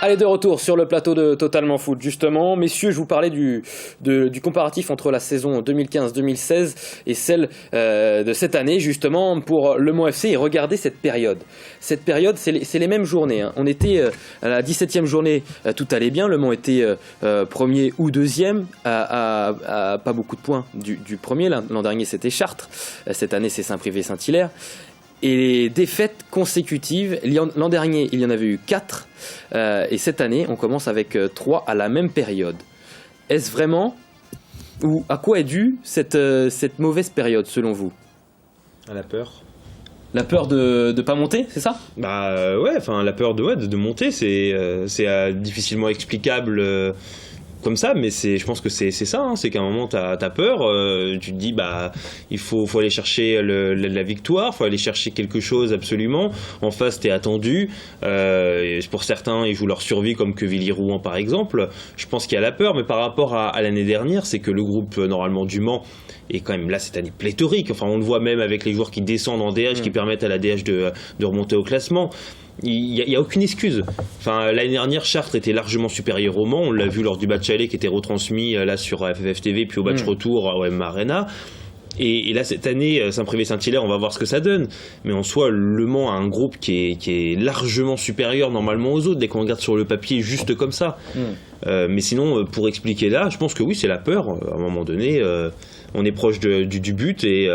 Allez, de retour sur le plateau de Totalement Foot, justement. Messieurs, je vous parlais du comparatif entre la saison 2015-2016 et celle de cette année, justement, pour Le Mans FC. Et regardez cette période. Cette période, c'est les mêmes journées. On était à la 17e journée, tout allait bien. Le Mans était premier ou deuxième, à pas beaucoup de points du premier. L'an dernier, c'était Chartres. Cette année, c'est Saint-Privé-Saint-Hilaire. Et les défaites consécutives, l'an dernier, il y en avait eu 4. Et cette année, on commence avec 3 à la même période. Est-ce vraiment, ou à quoi est due cette mauvaise période, selon vous ? À la peur. La peur de pas monter, c'est ça ? Ouais, enfin la peur de monter, c'est difficilement explicable comme ça, mais je pense que c'est ça, hein, c'est qu'à un moment t'as peur, tu te dis il faut aller chercher la victoire, faut aller chercher quelque chose absolument. En face t'es attendu, pour certains ils jouent leur survie comme Quevilly-Rouen par exemple. Je pense qu'il y a la peur, mais par rapport à l'année dernière, c'est que le groupe normalement du Mans est quand même là cette année pléthorique. Enfin on le voit même avec les joueurs qui descendent en DH, qui permettent à la DH de remonter au classement. Il n'y a aucune excuse. Enfin, l'année dernière, Chartres était largement supérieur au Mans. On l'a vu lors du match aller qui était retransmis là sur FFF TV, puis au match retour au M Arena. Et là, cette année, Saint-Privé-Saint-Hilaire, on va voir ce que ça donne. Mais en soi, Le Mans a un groupe qui est largement supérieur normalement aux autres, dès qu'on regarde sur le papier juste comme ça. Mais sinon, pour expliquer là, je pense que oui, c'est la peur. À un moment donné, on est proche du but. Et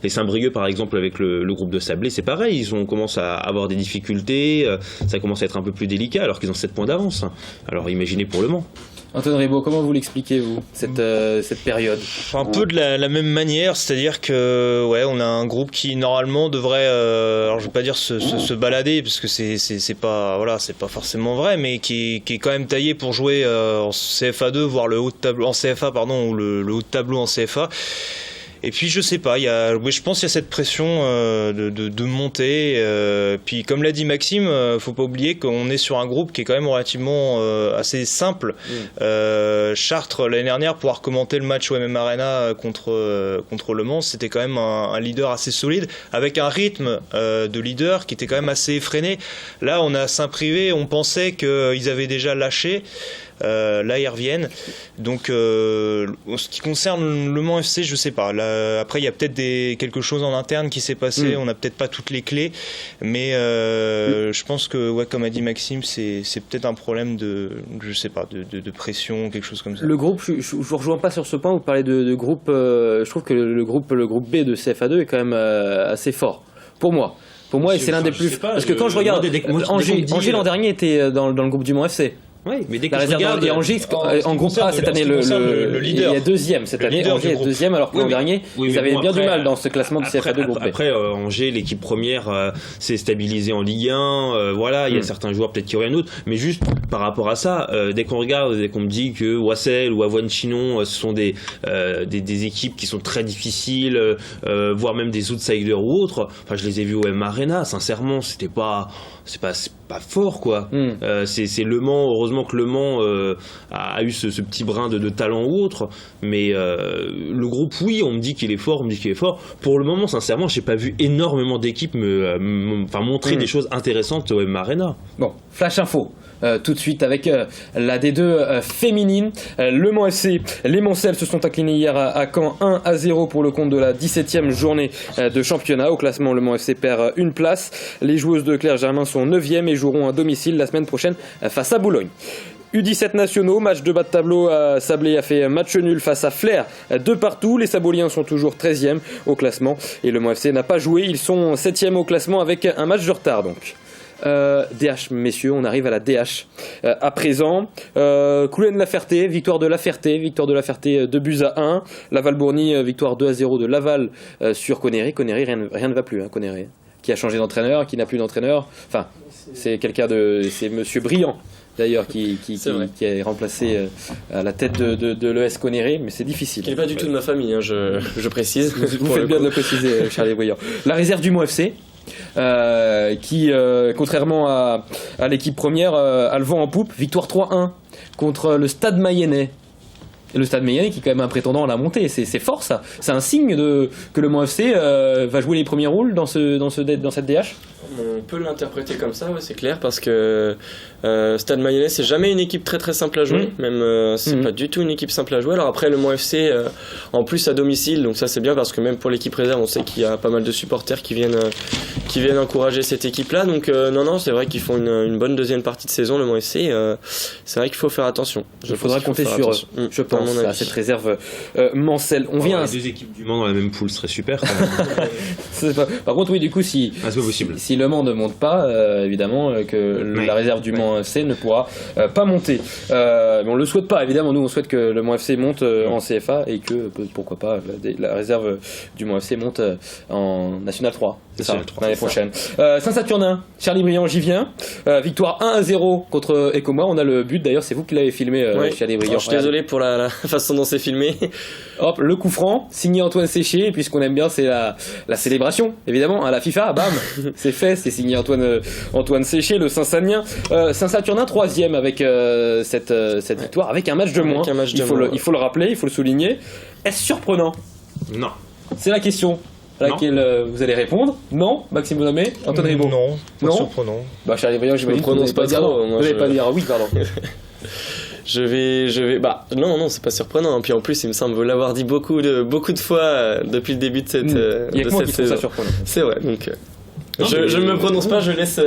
Saint-Brieuc, par exemple, avec le groupe de Sablé, c'est pareil. Ils commencent à avoir des difficultés. Ça commence à être un peu plus délicat, alors qu'ils ont 7 points d'avance. Alors imaginez pour Le Mans. Antoine Ribaud, comment vous l'expliquez, vous, cette période ? Un peu de la même manière, c'est-à-dire que on a un groupe qui normalement devrait, alors je vais pas dire se balader, parce que c'est pas forcément vrai, mais qui est quand même taillé pour jouer en CFA2, voire le haut de tableau en CFA, pardon, ou le haut de tableau en CFA. Et puis je sais pas, je pense qu'il y a cette pression de monter. Puis comme l'a dit Maxime, faut pas oublier qu'on est sur un groupe qui est quand même relativement assez simple. Chartres l'année dernière, pouvoir commenter le match au MM Arena contre Le Mans, c'était quand même un leader assez solide, avec un rythme de leader qui était quand même assez effréné. Là, on a Saint-Privé, on pensait qu'ils avaient déjà lâché. Là ils reviennent, donc en ce qui concerne Le Mans FC, je sais pas. Là, après il y a peut-être quelque chose en interne qui s'est passé, on n'a peut-être pas toutes les clés, mais je pense que comme a dit Maxime, c'est peut-être un problème de pression, quelque chose comme ça. Le groupe, je vous rejoins pas sur ce point. Vous parlez de groupe, je trouve que le groupe B de CFA2 est quand même assez fort pour moi. Et c'est l'un des plus, parce que quand je regarde Angers l'an dernier était dans le groupe du Mans FC. Oui, mais dès que la réserve et Angers en groupe A cette année, le leader. Il est deuxième cette année. Angers est deuxième, alors que l'an dernier, ils avaient bien du mal dans ce classement de CFA2 groupe B. Après, Angers, l'équipe première, s'est stabilisée en Ligue 1. Il y a certains joueurs peut-être qui reviennent d'autres, mais juste par rapport à ça, dès qu'on regarde, dès qu'on me dit que Wassel ou Avoine-Chinon, ce sont des équipes qui sont très difficiles, voire même des outsiders ou autres. Enfin, je les ai vus au M Arena. Sincèrement, c'est pas fort, quoi. C'est Le Mans. Heureusement que Le Mans a eu ce petit brin de talent ou autre, mais le groupe, oui, on me dit qu'il est fort, Pour le moment, sincèrement, j'ai pas vu énormément d'équipes montrer des choses intéressantes au M Arena. Bon, flash info. Tout de suite avec la D2 féminine. Le Mans FC, les Mancelles se sont inclinés hier à Caen 1-0 pour le compte de la 17e journée de championnat. Au classement, le Mans FC perd une place. Les joueuses de Claire Germain sont 9e et joueront à domicile la semaine prochaine face à Boulogne. U17 nationaux, match de bas de tableau. Sablé a fait match nul face à Flers de partout. Les Saboliens sont toujours 13e au classement et le Mans FC n'a pas joué. Ils sont 7e au classement avec un match de retard donc. DH, messieurs, on arrive à la DH à présent. Coulennes-La-Ferté, victoire de La Ferté 2-1. Laval-Bourny, victoire 2-0 de Laval sur Connery. Connery, rien ne va plus, Connery, qui a changé d'entraîneur, qui n'a plus d'entraîneur. Enfin, c'est Monsieur Briand d'ailleurs qui est remplacé à la tête de l'ES Connery, mais c'est difficile. Qui n'est pas du tout de ma famille, je précise. Vous faites bien de le préciser, Charlie Bouillard. La réserve du Mans FC. Qui, contrairement à l'équipe première, a le vent en poupe. Victoire 3-1 contre le Stade Mayennais. le Stade Mayennais qui est quand même un prétendant à la montée. C'est fort ça. C'est un signe que le Mont FC va jouer les premiers rôles dans cette DH. On peut l'interpréter comme ça, ouais, c'est clair, parce que Stade Mayennais, c'est jamais une équipe très très simple à jouer, même c'est pas du tout une équipe simple à jouer. Alors après, le Mont FC, en plus à domicile, donc ça c'est bien parce que même pour l'équipe réserve, on sait qu'il y a pas mal de supporters qui viennent encourager cette équipe-là. Donc non, c'est vrai qu'ils font une bonne deuxième partie de saison, le Mont FC. C'est vrai qu'il faut faire attention. Il faudra compter sur eux, je pense, à cette réserve Mancel. On vient. Les deux équipes du Mans dans la même poule serait super. Quand même. Par contre, oui, du coup, si c'est pas possible. Si le Mans ne monte pas, évidemment que la réserve du Mans FC ne pourra pas monter. Mais on le souhaite pas, évidemment. Nous, on souhaite que le Mans FC monte en CFA et que, pourquoi pas, la réserve du Mans FC monte en National 3. C'est ça, l'année prochaine. Saint-Saturnin, Charlie Briand, j'y viens. Victoire 1-0 contre Ecomar. On a le but, d'ailleurs, c'est vous qui l'avez filmé, Charlie Briand. Je suis désolé pour la façon dont c'est filmé. Hop, le coup franc, signé Antoine Séché, puisqu'on aime bien, c'est la célébration, évidemment, à la FIFA, bam, c'est fait, c'est signé Antoine Séché, le Saint-Saturnin. Saint-Saturnin 3e avec cette victoire, avec un match de moins. Il faut le rappeler, il faut le souligner. Est-ce surprenant ? Non. C'est la question à laquelle vous allez répondre. Non, Maxime Bonhomé, Antoine Ribaud. Non, pas surprenant. Bah, Charlie Briand, je me prononce pas trop. Vous n'allez pas dire oui, pardon. Je vais. Bah non, c'est pas surprenant. Puis en plus, il me semble l'avoir dit beaucoup de fois depuis le début de cette saison. Il y a que moi qui trouve ça surprenant. C'est vrai. Donc je ne me prononce pas. Je laisse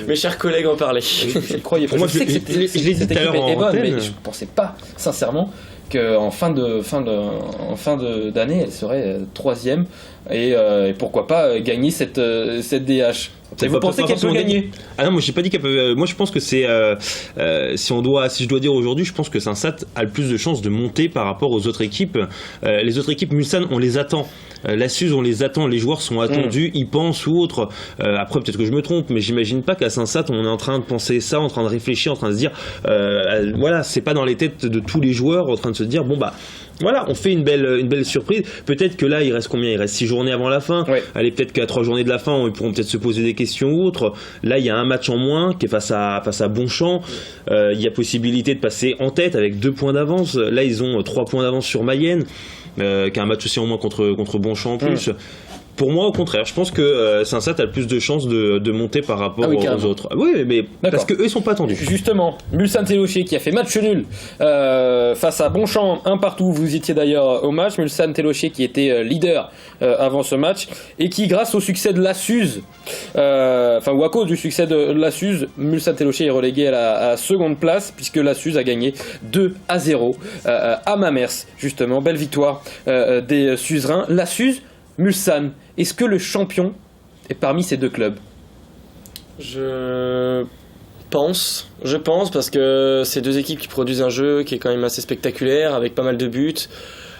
mes chers collègues en parler. Je croyais pas. Moi, je sais que cette équipe est bonne, mais je pensais pas, sincèrement, qu'en fin d'année, elle serait 3e et pourquoi pas gagner cette DH. Et vous pensez qu'elle peut gagner ? Ah non, moi j'ai pas dit qu'elle peut. Moi je pense que c'est si je dois dire aujourd'hui, je pense que Saint-Sat a le plus de chances de monter par rapport aux autres équipes. Les autres équipes, Mulsanne, on les attend. La Suze, on les attend. Les joueurs sont attendus, ils pensent ou autre. Après peut-être que je me trompe, mais j'imagine pas qu'à Saint-Sat on est en train de penser ça, en train de réfléchir, en train de se dire voilà, c'est pas dans les têtes de tous les joueurs en train de se dire bon bah voilà, on fait une belle surprise. Peut-être que là, il reste combien ? Il reste 6 journées avant la fin. Ouais. Allez, peut-être qu'à 3 journées de la fin, ils pourront peut-être se poser des questions ou autres. Là, il y a un match en moins qui est face à Bonchamp. Il y a possibilité de passer en tête avec 2 points d'avance. Là, ils ont 3 points d'avance sur Mayenne, qui a un match aussi en moins contre Bonchamp en plus. Pour moi, au contraire, je pense que Saint-Sat a le plus de chances de monter par rapport aux autres. Oui, mais parce qu'eux, ils sont pas attendus. Justement, Mulsanne-Télocher qui a fait match nul face à Bonchamp, 1-1. Vous étiez d'ailleurs au match. Mulsanne-Télocher qui était leader avant ce match et qui, grâce au succès de la Suze, ou à cause du succès de la Suze, Mulsanne-Télocher est relégué à la seconde place puisque la Suze a gagné 2-0 à Mamers. Justement, belle victoire des Suzerains. La Suze, Mulsanne, est-ce que le champion est parmi ces deux clubs ? Je pense parce que c'est deux équipes qui produisent un jeu qui est quand même assez spectaculaire avec pas mal de buts.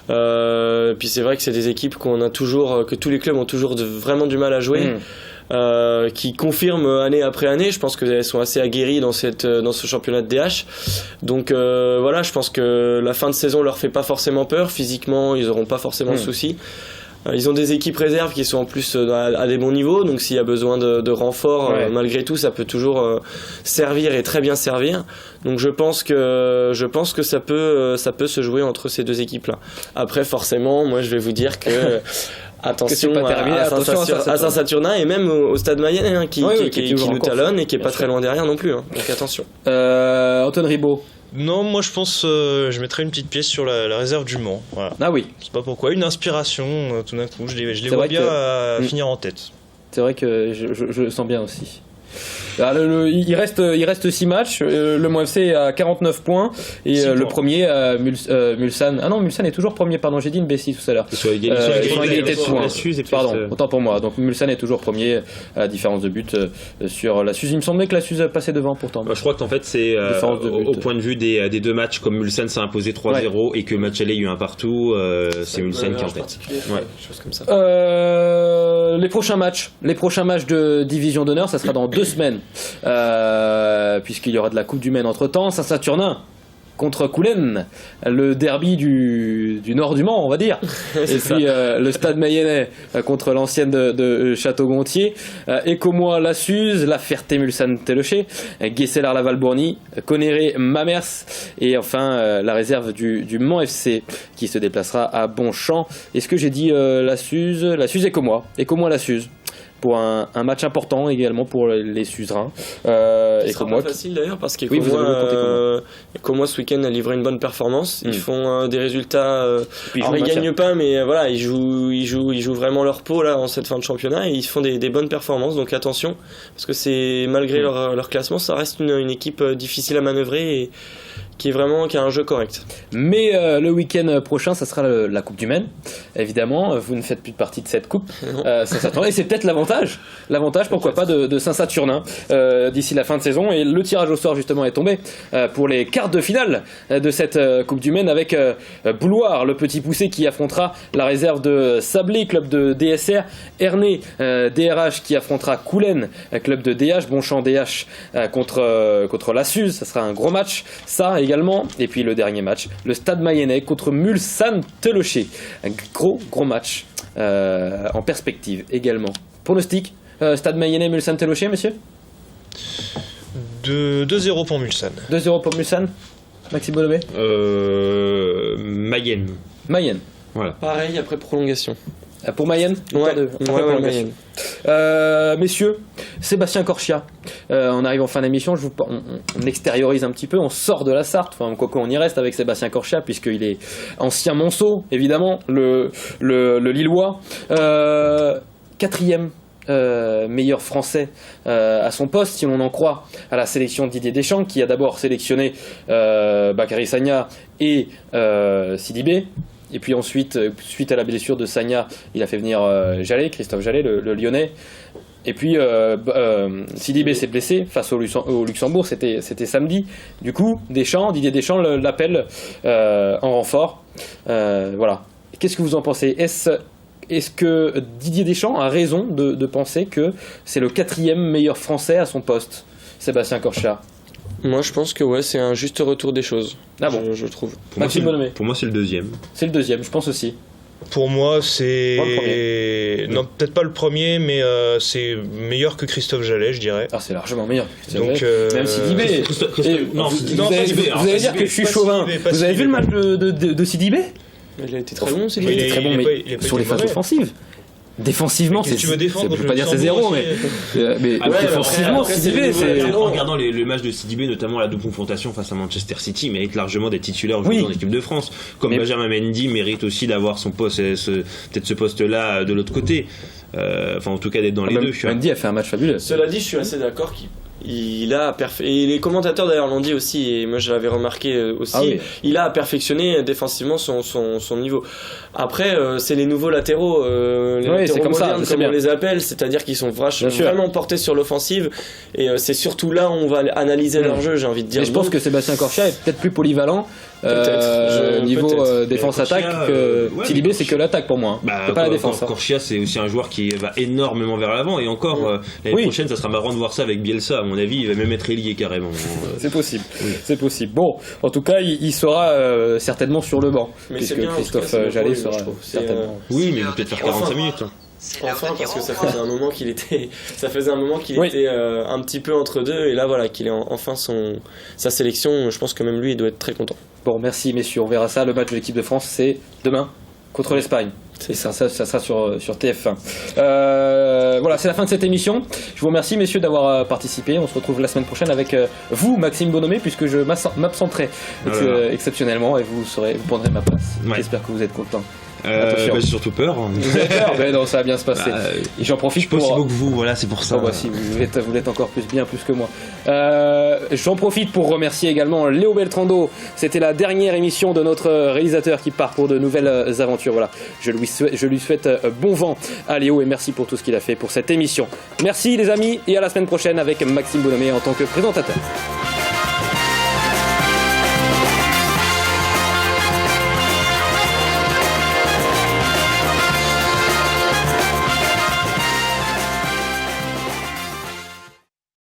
Puis c'est vrai que c'est des équipes que tous les clubs ont toujours vraiment du mal à jouer. Qui confirment année après année. Je pense qu'elles sont assez aguerries dans ce championnat de DH. Donc voilà, je pense que la fin de saison leur fait pas forcément peur. Physiquement, ils n'auront pas forcément de soucis. Ils ont des équipes réserves qui sont en plus à des bons niveaux, donc s'il y a besoin de renforts, malgré tout, ça peut toujours servir et très bien servir. Donc je pense que ça peut se jouer entre ces deux équipes-là. Après, forcément, moi je vais vous dire que attention à Saint-Saturnin et même au Stade Mayennais qui nous talonne et qui est pas très loin derrière non plus. Donc attention. Antoine Ribaud. Non, moi je pense je mettrais une petite pièce sur la réserve du Mans. Voilà. Ah oui. Je sais pas pourquoi, une inspiration tout d'un coup. Je les vois bien finir en tête. C'est vrai que je le sens bien aussi. Alors, il reste 6 matchs. Le Mont FC a 49 points et le premier Mulsanne. Ah non, Mulsanne est toujours premier. Pardon, j'ai dit une bêtise tout à l'heure. Sur égalité de points. Pardon, autant pour moi. Donc Mulsanne est toujours premier à la différence de but sur la Suze. Il me semblait que la Suze passait devant pourtant. Je crois qu'en fait c'est au point de vue des deux matchs, comme Mulsanne s'est imposé 3-0 et que match aller il y a eu un partout, c'est Mulsanne qui est en tête. Chose comme ça. Les prochains matchs de division d'honneur, ça sera dans 2 semaines. Puisqu'il y aura de la Coupe du Maine entre temps. Saint-Saturnin contre Coulennes, le derby du nord du Mans, on va dire. Et puis le Stade Mayennais contre l'ancienne de Château-Gontier. Écomois la Suze, la Ferté-Mulsanne-Télocher, Guesselar-Laval-Bourny, Conéré-Mamers et enfin la réserve du Mans FC qui se déplacera à Bonchamp. Est-ce que j'ai dit la Suze Écomois la Suze. Pour un match important également pour les Suzerains. Ce sera pas facile d'ailleurs parce qu'Écomois ce week-end a livré une bonne performance. Ils font des résultats. Alors ils gagnent pas, mais voilà, ils jouent vraiment leur peau là en cette fin de championnat et ils font des bonnes performances. Donc attention, parce que c'est malgré leur classement, ça reste une équipe difficile à manœuvrer et qui a un jeu correct. Mais le week-end prochain, ça sera la Coupe du Maine. Évidemment, vous ne faites plus partie de cette coupe. Ça s'attendait. Et c'est peut-être l'avantage, pourquoi pas, de Saint-Saturnin d'ici la fin de saison. Et le tirage au sort, justement, est tombé pour les quarts de finale de cette Coupe du Maine avec Bouloir, le petit poussé qui affrontera la réserve de Sablé, club de DSR, Ernée, DRH qui affrontera Coulennes, club de DH, Bonchamp DH contre la Suze. Ça sera un gros match. Ça également, et puis le dernier match, le Stade Mayennais contre Mulsanne-Télocher. Un gros match en perspective également. Pronostic, Stade Mayennais, Mulsanne-Télocher, messieurs 2-0 pour Mulsanne. 2-0 pour Mulsanne. Maxime Bonhomé Mayenne. Voilà. Pareil après prolongation. Pour Mayenne Mayenne. Messieurs, Sébastien Corchia, on arrive en fin d'émission, on extériorise un petit peu, on sort de la Sarthe, enfin quoique on y reste avec Sébastien Corchia puisqu'il est ancien Monceau, évidemment, le Lillois, 4e meilleur français à son poste, si l'on en croit à la sélection de Didier Deschamps, qui a d'abord sélectionné Bakary Sagna et Sidibé. Et puis ensuite, suite à la blessure de Sagna, il a fait venir Christophe Jallet, le Lyonnais. Et puis Sidibé s'est blessé face au Luxembourg, c'était samedi. Du coup, Didier Deschamps l'appelle en renfort. Voilà. Qu'est-ce que vous en pensez ? Est-ce que Didier Deschamps a raison de penser que c'est le 4e meilleur français à son poste, Sébastien Corchia ? Moi je pense que c'est un juste retour des choses. Ah bon, je trouve. Pour moi c'est le 2e. C'est le 2e, je pense aussi. Pour moi c'est... Pas le premier. Non, peut-être pas le premier, mais c'est meilleur que Christophe Jallet, je dirais. Ah, c'est largement meilleur que Christophe Donc, Jallet. Même Sidibé. Vous allez dire que je suis chauvin. Vous avez vu le match de Sidibé ? Il a été très bon, Sidibé. Il était très bon, mais sur les phases offensives. Défensivement, tu veux défendre, je peux pas dire c'est 0, mais défensivement, Sidibé, en regardant le match de Sidibé, notamment la double confrontation face à Manchester City, mérite largement d'être titulaire aujourd'hui en équipe de France. Comme Benjamin Mendy mérite aussi d'avoir son poste, peut-être ce poste-là de l'autre côté. Enfin, en tout cas, d'être dans les deux. Mendy a fait un match fabuleux. Cela dit, je suis assez d'accord et les commentateurs d'ailleurs l'ont dit aussi, et moi je l'avais remarqué aussi, il a perfectionné défensivement son niveau. Après c'est les nouveaux latéraux, c'est comme ça, on les appelle, c'est-à-dire qu'ils sont vraiment portés sur l'offensive, et c'est surtout là où on va analyser leur jeu, j'ai envie de dire. Et je pense que Sébastien Corchia est peut-être plus polyvalent niveau défense-attaque que Sidibé, c'est que l'attaque pour moi, c'est pas la défense. Corchia c'est aussi un joueur qui va énormément vers l'avant, et encore l'année prochaine ça sera marrant de voir ça avec Bielsa. À mon avis, il va même être ailier carrément. C'est possible. C'est possible. Bon, en tout cas, il sera certainement sur le banc, mais puisque Christophe Jallet sera certainement. Oui, mais il va peut-être faire 45 minutes. Enfin, parce que ça faisait un moment qu'il était, était un petit peu entre deux, et là voilà qu'il est enfin sa sélection. Je pense que même lui, il doit être très content. Bon, merci messieurs. On verra ça. Le match de l'équipe de France, c'est demain contre l'Espagne. Et ça sera sur TF1. Voilà, c'est la fin de cette émission. Je vous remercie, messieurs, d'avoir participé. On se retrouve la semaine prochaine avec vous, Maxime Bonhomé, puisque je m'absenterai exceptionnellement et vous prendrez ma place. J'espère que vous êtes contents. J'ai surtout peur. Vous avez peur? Mais non, ça va bien se passer. Et j'en profite pour... Je suis pas aussi beau que vous, voilà, c'est pour ça. Si, vous l'êtes encore plus que moi. J'en profite pour remercier également Léo Beltrando. C'était la dernière émission de notre réalisateur qui part pour de nouvelles aventures. Voilà, je lui souhaite bon vent à Léo et merci pour tout ce qu'il a fait pour cette émission. Merci les amis et à la semaine prochaine avec Maxime Bonhomé en tant que présentateur.